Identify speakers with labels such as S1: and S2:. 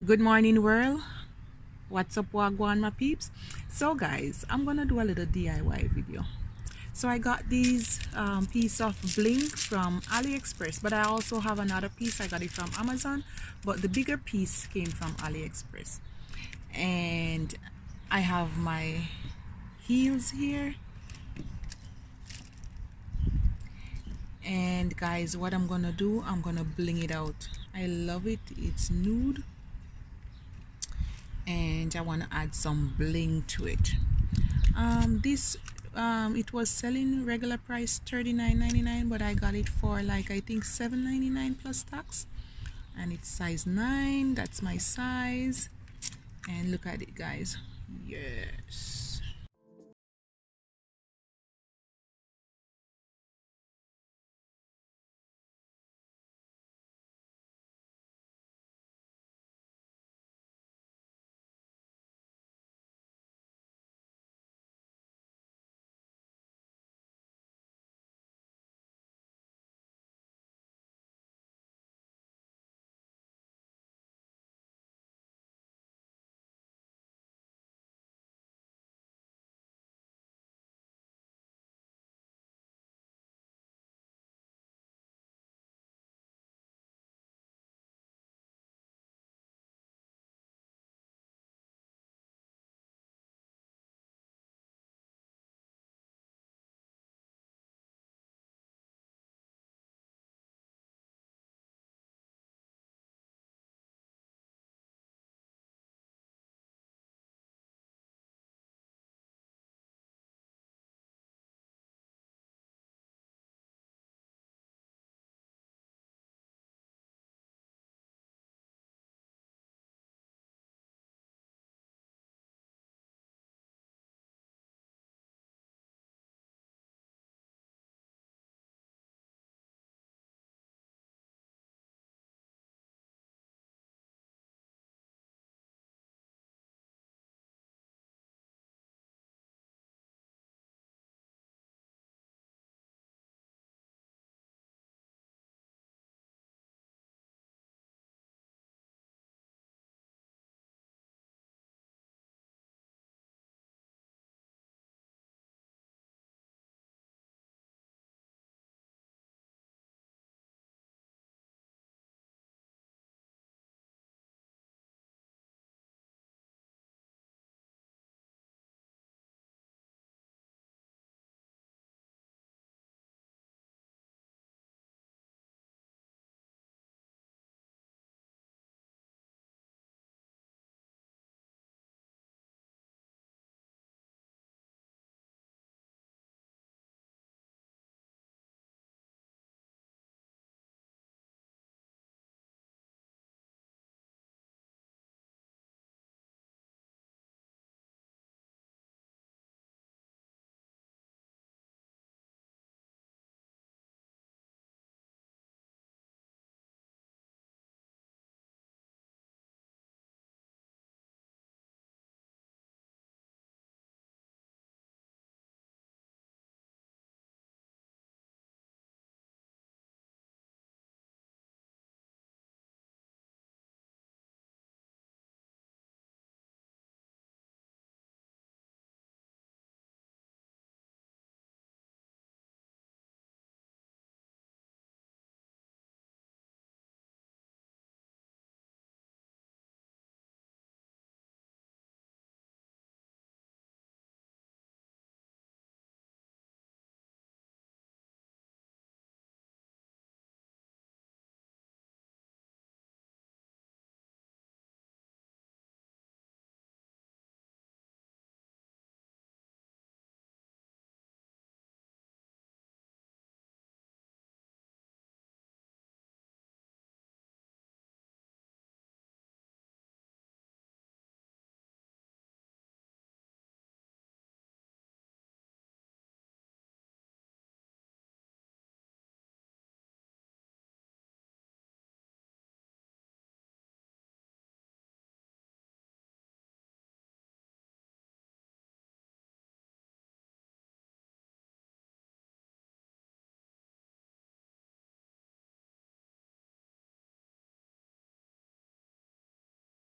S1: Good morning, world. What's up, wagwan, my peeps? So, guys, I'm gonna do a little DIY video. So, I got these piece of bling from AliExpress, but I also have another piece. I got it from Amazon, but the bigger piece came from AliExpress. And I have my heels here. And guys, what I'm gonna do, I'm gonna bling it out. I love it. It's nude and I want to add some bling to it. This it was selling regular price $39.99, but I got it for like I think $7.99 plus tax, and it's size 9. That's my size, and look at it, guys. Yes.